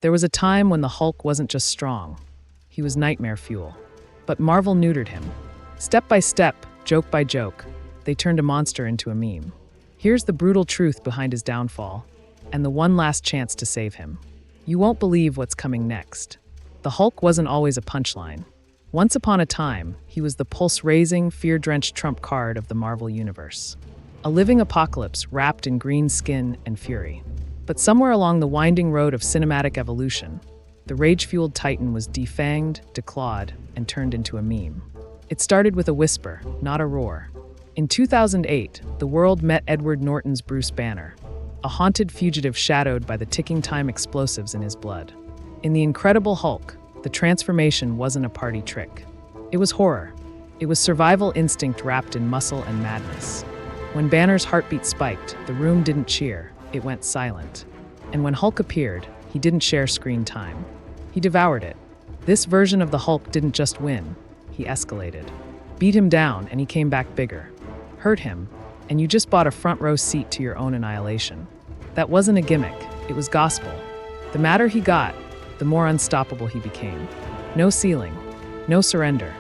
There was a time when the Hulk wasn't just strong, he was nightmare fuel. But Marvel neutered him. Step by step, joke by joke, they turned a monster into a meme. Here's the brutal truth behind his downfall, and the one last chance to save him. You won't believe what's coming next. The Hulk wasn't always a punchline. Once upon a time, he was the pulse-raising, fear-drenched trump card of the Marvel Universe. A living apocalypse wrapped in green skin and fury. But somewhere along the winding road of cinematic evolution, the rage-fueled Titan was defanged, declawed, and turned into a meme. It started with a whisper, not a roar. In 2008, the world met Edward Norton's Bruce Banner, a haunted fugitive shadowed by the ticking time explosives in his blood. In The Incredible Hulk, the transformation wasn't a party trick. It was horror. It was survival instinct wrapped in muscle and madness. When Banner's heartbeat spiked, the room didn't cheer, it went silent. And when Hulk appeared, he didn't share screen time. He devoured it. This version of the Hulk didn't just win, he escalated. Beat him down and he came back bigger. Hurt him, and you just bought a front row seat to your own annihilation. That wasn't a gimmick, it was gospel. The madder he got, the more unstoppable he became. No ceiling, no surrender.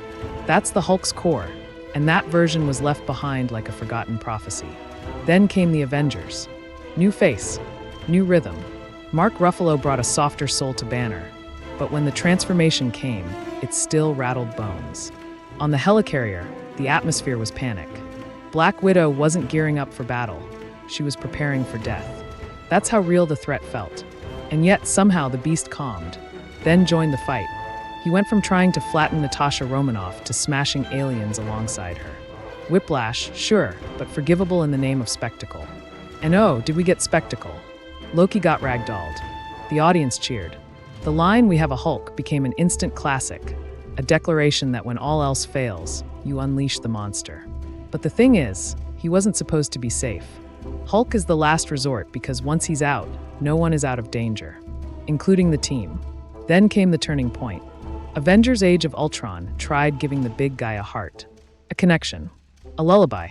That's the Hulk's core, and that version was left behind like a forgotten prophecy. Then came the Avengers. New face, new rhythm. Mark Ruffalo brought a softer soul to Banner, but when the transformation came, it still rattled bones. On the helicarrier, the atmosphere was panic. Black Widow wasn't gearing up for battle. She was preparing for death. That's how real the threat felt. And yet, somehow, the beast calmed, then joined the fight. He went from trying to flatten Natasha Romanoff to smashing aliens alongside her. Whiplash, sure, but forgivable in the name of spectacle. And oh, did we get spectacle? Loki got ragdolled. The audience cheered. The line, "We have a Hulk," became an instant classic, a declaration that when all else fails, you unleash the monster. But the thing is, he wasn't supposed to be safe. Hulk is the last resort because once he's out, no one is out of danger, including the team. Then came the turning point. Avengers Age of Ultron tried giving the big guy a heart, a connection, a lullaby,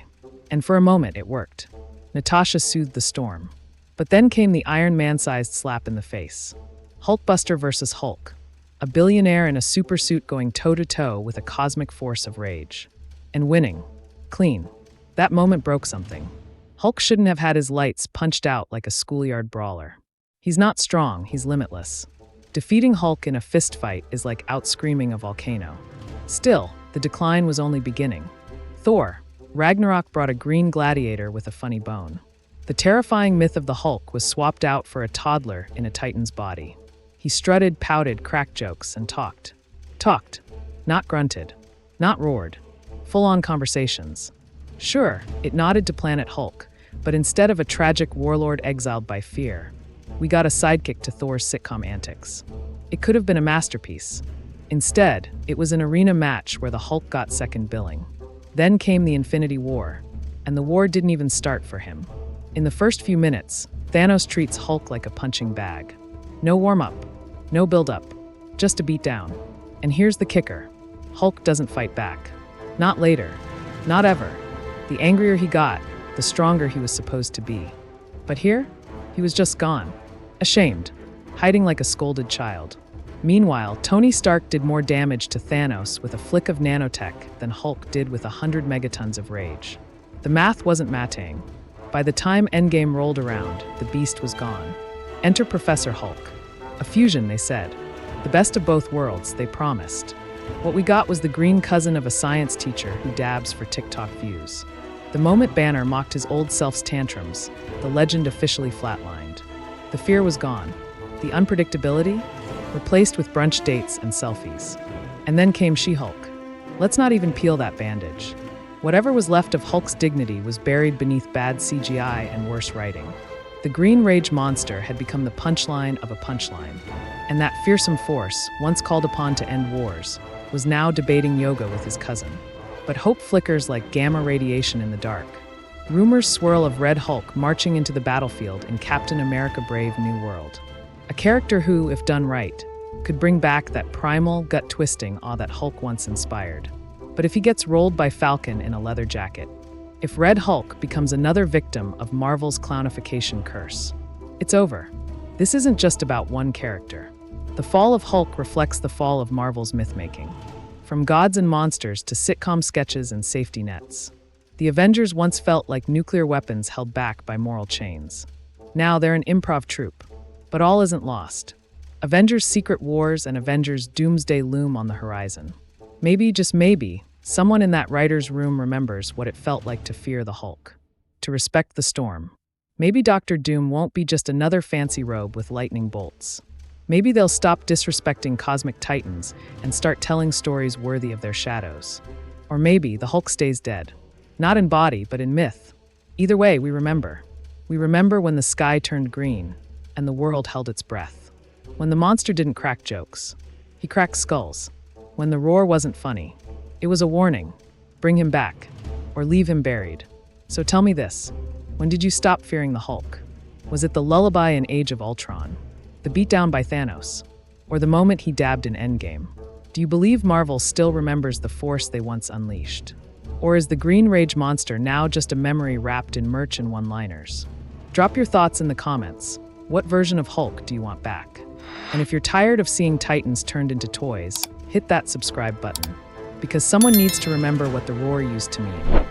and for a moment it worked. Natasha soothed the storm. But then came the Iron Man-sized slap in the face. Hulkbuster versus Hulk, a billionaire in a supersuit going toe-to-toe with a cosmic force of rage. And winning. Clean. That moment broke something. Hulk shouldn't have had his lights punched out like a schoolyard brawler. He's not strong, he's limitless. Defeating Hulk in a fistfight is like outscreaming a volcano. Still, the decline was only beginning. Thor, Ragnarok brought a green gladiator with a funny bone. The terrifying myth of the Hulk was swapped out for a toddler in a Titan's body. He strutted, pouted, cracked jokes, and talked. Talked. Not grunted. Not roared. Full-on conversations. Sure, it nodded to Planet Hulk, but instead of a tragic warlord exiled by fear, we got a sidekick to Thor's sitcom antics. It could have been a masterpiece. Instead, it was an arena match where the Hulk got second billing. Then came the Infinity War, and the war didn't even start for him. In the first few minutes, Thanos treats Hulk like a punching bag. No warm-up, no build-up, just a beatdown. And here's the kicker. Hulk doesn't fight back. Not later. Not ever. The angrier he got, the stronger he was supposed to be. But here, he was just gone. Ashamed, hiding like a scolded child. Meanwhile, Tony Stark did more damage to Thanos with a flick of nanotech than Hulk did with 100 megatons of rage. The math wasn't mattering. By the time Endgame rolled around, the beast was gone. Enter Professor Hulk. A fusion, they said. The best of both worlds, they promised. What we got was the green cousin of a science teacher who dabs for TikTok views. The moment Banner mocked his old self's tantrums, the legend officially flatlined. The fear was gone. The unpredictability, replaced with brunch dates and selfies. And then came She-Hulk. Let's not even peel that bandage. Whatever was left of Hulk's dignity was buried beneath bad CGI and worse writing. The Green Rage monster had become the punchline of a punchline. And that fearsome force, once called upon to end wars, was now debating yoga with his cousin. But hope flickers like gamma radiation in the dark. Rumors swirl of Red Hulk marching into the battlefield in Captain America: Brave New World. A character who, if done right, could bring back that primal, gut-twisting awe that Hulk once inspired. But if he gets rolled by Falcon in a leather jacket, if Red Hulk becomes another victim of Marvel's clownification curse, it's over. This isn't just about one character. The fall of Hulk reflects the fall of Marvel's myth-making. From gods and monsters to sitcom sketches and safety nets. The Avengers once felt like nuclear weapons held back by moral chains. Now they're an improv troupe. But all isn't lost. Avengers Secret Wars and Avengers Doomsday loom on the horizon. Maybe, just maybe, someone in that writer's room remembers what it felt like to fear the Hulk. To respect the storm. Maybe Doctor Doom won't be just another fancy robe with lightning bolts. Maybe they'll stop disrespecting cosmic titans and start telling stories worthy of their shadows. Or maybe the Hulk stays dead. Not in body, but in myth. Either way, we remember. We remember when the sky turned green and the world held its breath. When the monster didn't crack jokes. He cracked skulls. When the roar wasn't funny. It was a warning. Bring him back. Or leave him buried. So tell me this. When did you stop fearing the Hulk? Was it the lullaby in Age of Ultron? The beatdown by Thanos? Or the moment he dabbed in Endgame? Do you believe Marvel still remembers the force they once unleashed? Or is the Green Rage monster now just a memory wrapped in merch and one-liners? Drop your thoughts in the comments. What version of Hulk do you want back? And if you're tired of seeing Titans turned into toys, hit that subscribe button. Because someone needs to remember what the roar used to mean.